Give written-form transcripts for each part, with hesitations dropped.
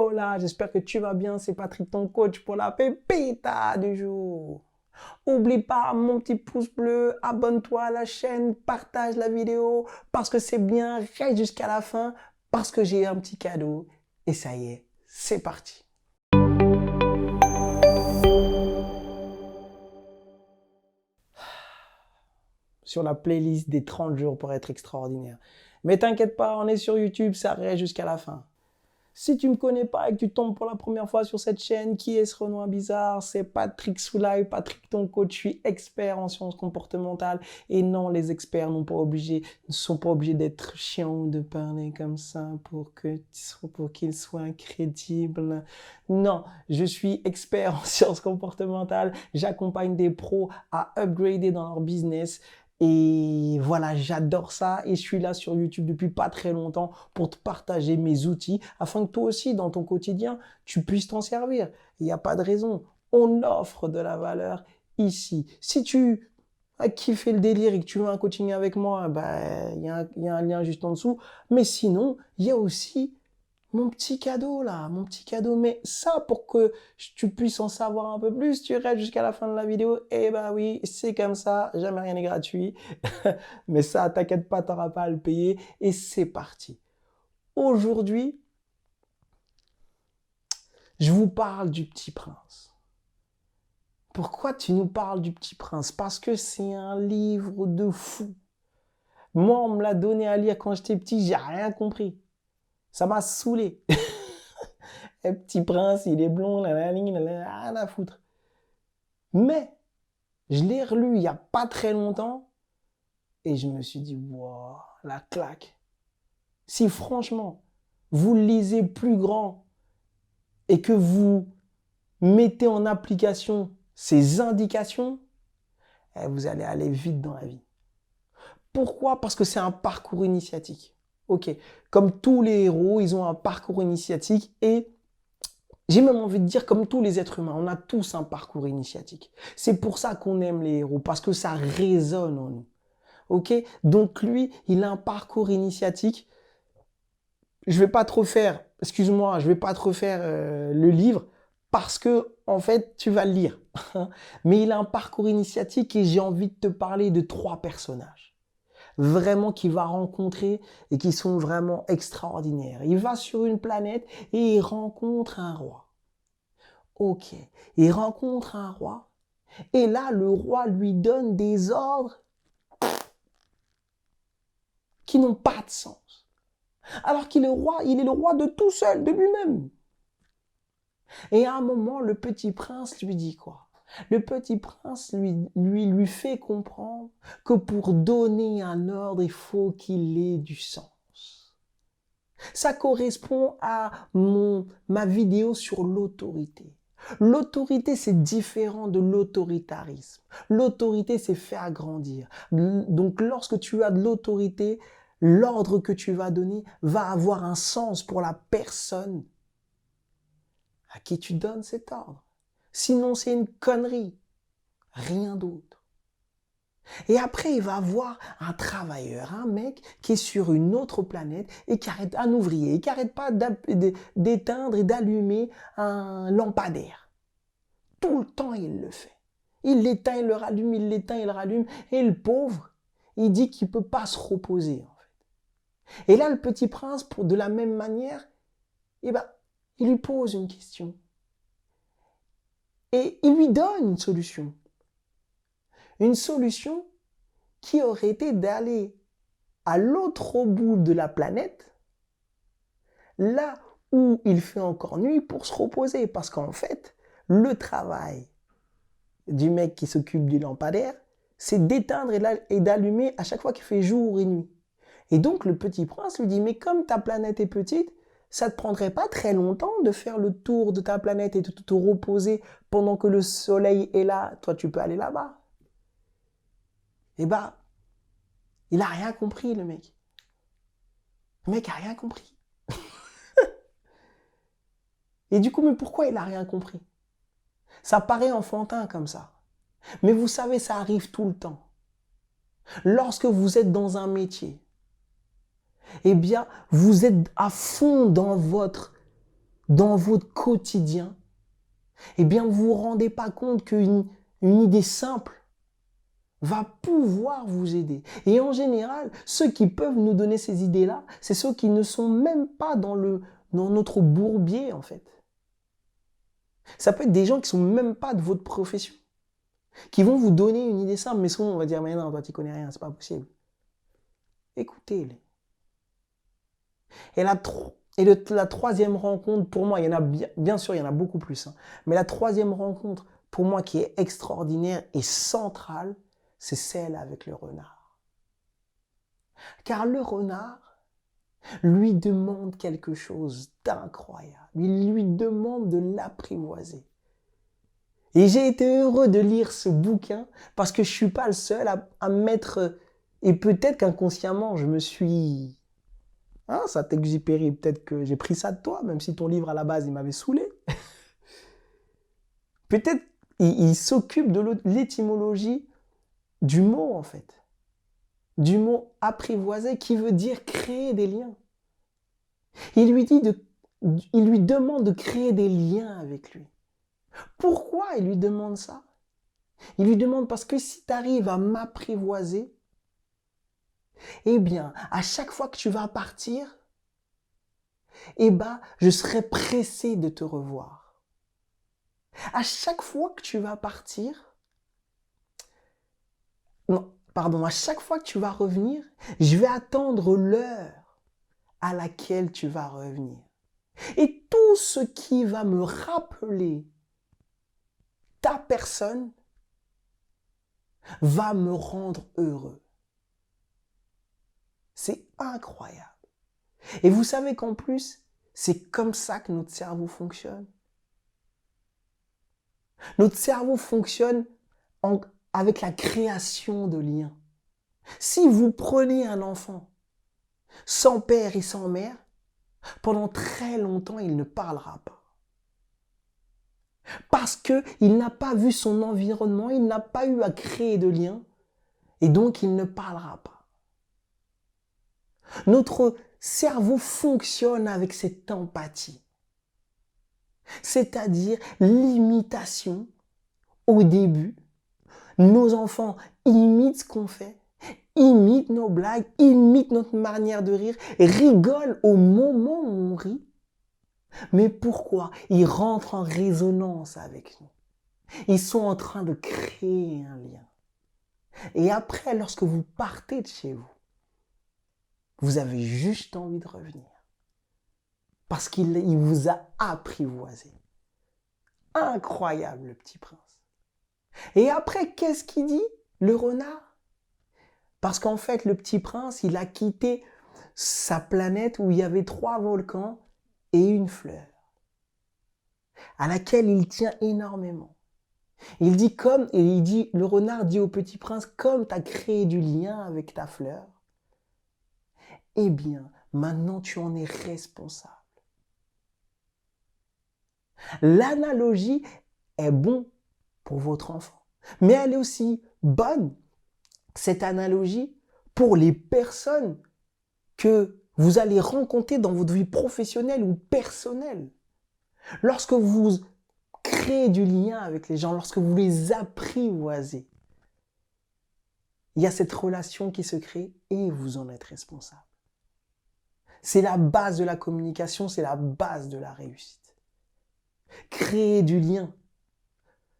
Hola, j'espère que tu vas bien, c'est Patrick, ton coach pour la pépita du jour. Oublie pas mon petit pouce bleu, abonne-toi à la chaîne, partage la vidéo, parce que c'est bien, reste jusqu'à la fin, parce que j'ai un petit cadeau. Et ça y est, c'est parti. Sur la playlist des 30 jours pour être extraordinaire. Mais t'inquiète pas, on est sur YouTube, ça reste jusqu'à la fin. Si tu ne me connais pas et que tu tombes pour la première fois sur cette chaîne, qui est ce Renoir bizarre? C'est Patrick Soulaï, Patrick ton coach, je suis expert en sciences comportementales. Et non, les experts ne sont pas obligés d'être chiants ou de parler comme ça pour qu'ils soient crédibles. Non, je suis expert en sciences comportementales. J'accompagne des pros à upgrader dans leur business. Et voilà, j'adore ça et je suis là sur YouTube depuis pas très longtemps pour te partager mes outils afin que toi aussi, dans ton quotidien, tu puisses t'en servir. Il n'y a pas de raison. On offre de la valeur ici. Si tu as kiffé le délire et que tu veux un coaching avec moi, bah, il y a un lien juste en dessous. Mais sinon, il y a aussi mon petit cadeau là, mon petit cadeau. Mais ça, pour que tu puisses en savoir un peu plus, tu restes jusqu'à la fin de la vidéo. Et bah oui, c'est comme ça, jamais rien n'est gratuit. Mais ça, t'inquiète pas, t'auras pas à le payer. Et c'est parti. Aujourd'hui, je vous parle du Petit Prince. Pourquoi tu nous parles du Petit Prince? Parce que c'est un livre de fou. Moi, on me l'a donné à lire quand j'étais petit, j'ai rien compris. Ça m'a saoulé. Le Petit Prince, il est blond, rien à foutre. Mais, je l'ai relu il n'y a pas très longtemps et je me suis dit, wow, la claque. Si franchement, vous le lisez plus grand et que vous mettez en application ces indications, vous allez aller vite dans la vie. Pourquoi? Parce que c'est un parcours initiatique. Ok, comme tous les héros, ils ont un parcours initiatique et j'ai même envie de dire comme tous les êtres humains, on a tous un parcours initiatique. C'est pour ça qu'on aime les héros, parce que ça résonne en nous. Ok, donc lui, il a un parcours initiatique. Je vais pas trop faire, excuse-moi, je vais pas trop faire le livre parce que en fait, tu vas le lire. Mais il a un parcours initiatique et j'ai envie de te parler de 3 personnages. Vraiment qu'il va rencontrer et qui sont vraiment extraordinaires. Il va sur une planète et il rencontre un roi. Ok, il rencontre un roi et là, le roi lui donne des ordres qui n'ont pas de sens. Alors qu'il est roi, il est le roi de tout seul, de lui-même. Et à un moment, le petit prince lui dit quoi? Le petit prince lui fait comprendre que pour donner un ordre, il faut qu'il ait du sens. Ça correspond à ma vidéo sur l'autorité. L'autorité, c'est différent de l'autoritarisme. L'autorité, c'est faire grandir. Donc, lorsque tu as de l'autorité, l'ordre que tu vas donner va avoir un sens pour la personne à qui tu donnes cet ordre. Sinon, c'est une connerie. Rien d'autre. Et après, il va voir un travailleur, un mec qui est sur une autre planète et qui arrête, un ouvrier, qui arrête pas d'éteindre et d'allumer un lampadaire. Tout le temps, il le fait. Il l'éteint, il le rallume, il l'éteint, il le rallume. Et le pauvre, il dit qu'il peut pas se reposer, en fait. Et là, le petit prince, de la même manière, eh ben, il lui pose une question. Et il lui donne une solution. Une solution qui aurait été d'aller à l'autre bout de la planète, là où il fait encore nuit pour se reposer. Parce qu'en fait, le travail du mec qui s'occupe du lampadaire, c'est d'éteindre et d'allumer à chaque fois qu'il fait jour et nuit. Et donc le petit prince lui dit, mais comme ta planète est petite, ça ne te prendrait pas très longtemps de faire le tour de ta planète et de te reposer pendant que le soleil est là. Toi, tu peux aller là-bas. Et bah, il a rien compris, le mec. Le mec a rien compris. Et du coup, mais pourquoi il a rien compris? Ça paraît enfantin comme ça. Mais vous savez, ça arrive tout le temps. Lorsque vous êtes dans un métier, eh bien, vous êtes à fond dans votre dans votre quotidien, eh bien, vous vous rendez pas compte qu'une idée simple va pouvoir vous aider. Et en général, ceux qui peuvent nous donner ces idées-là, c'est ceux qui ne sont même pas dans notre bourbier, en fait. Ça peut être des gens qui sont même pas de votre profession, qui vont vous donner une idée simple, mais souvent on va dire, mais non, toi tu connais rien, c'est pas possible. Écoutez-les. Et la troisième rencontre, pour moi, il y en a bien sûr, il y en a beaucoup plus, hein, mais la troisième rencontre, pour moi, qui est extraordinaire et centrale, c'est celle avec le renard. Car le renard lui demande quelque chose d'incroyable. Il lui demande de l'apprivoiser. Et j'ai été heureux de lire ce bouquin parce que je suis pas le seul à mettre... Et peut-être qu'inconsciemment, je me suis... Hein, Saint-Exupéry, peut-être que j'ai pris ça de toi, même si ton livre à la base, il m'avait saoulé. Peut-être il s'occupe de l'étymologie du mot, en fait. Du mot apprivoiser, qui veut dire créer des liens. Il lui demande de créer des liens avec lui. Pourquoi il lui demande ça? Il lui demande parce que si tu arrives à m'apprivoiser, eh bien, à chaque fois que tu vas partir, eh ben, je serai pressé de te revoir. À chaque fois que tu vas partir, non, pardon, à chaque fois que tu vas revenir, je vais attendre l'heure à laquelle tu vas revenir. Et tout ce qui va me rappeler ta personne va me rendre heureux. C'est incroyable. Et vous savez qu'en plus, c'est comme ça que notre cerveau fonctionne. Notre cerveau fonctionne avec la création de liens. Si vous prenez un enfant sans père et sans mère, pendant très longtemps, il ne parlera pas. Parce qu'il n'a pas vu son environnement, il n'a pas eu à créer de liens, et donc il ne parlera pas. Notre cerveau fonctionne avec cette empathie, c'est-à-dire l'imitation au début. Nos enfants imitent ce qu'on fait, imitent nos blagues, imitent notre manière de rire, rigolent au moment où on rit. Mais pourquoi? Ils rentrent en résonance avec nous. Ils sont en train de créer un lien. Et après, lorsque vous partez de chez vous, vous avez juste envie de revenir. Parce qu'il vous a apprivoisé. Incroyable, le petit prince. Et après, qu'est-ce qu'il dit, le renard? Parce qu'en fait, le petit prince, il a quitté sa planète où il y avait 3 volcans et une fleur, à laquelle il tient énormément. Le renard dit au petit prince, comme tu as créé du lien avec ta fleur, eh bien, maintenant tu en es responsable. L'analogie est bonne pour votre enfant, mais elle est aussi bonne, cette analogie, pour les personnes que vous allez rencontrer dans votre vie professionnelle ou personnelle. Lorsque vous créez du lien avec les gens, lorsque vous les apprivoisez, il y a cette relation qui se crée et vous en êtes responsable. C'est la base de la communication, c'est la base de la réussite. Créez du lien.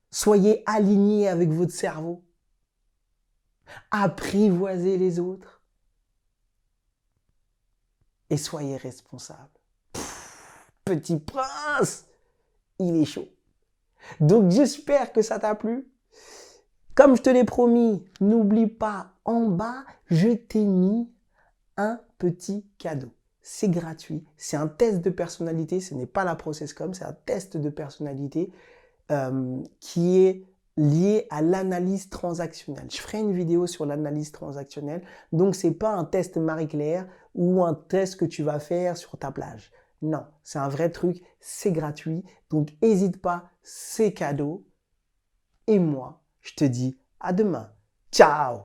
Soyez alignés avec votre cerveau. Apprivoisez les autres. Et soyez responsable. Petit prince, il est chaud. Donc j'espère que ça t'a plu. Comme je te l'ai promis, n'oublie pas, en bas, je t'ai mis un petit cadeau. C'est gratuit, c'est un test de personnalité, ce n'est pas la ProcessCom, c'est un test de personnalité qui est lié à l'analyse transactionnelle. Je ferai une vidéo sur l'analyse transactionnelle, donc c'est pas un test Marie-Claire ou un test que tu vas faire sur ta plage. Non, c'est un vrai truc, c'est gratuit, donc n'hésite pas, c'est cadeau. Et moi, je te dis à demain. Ciao!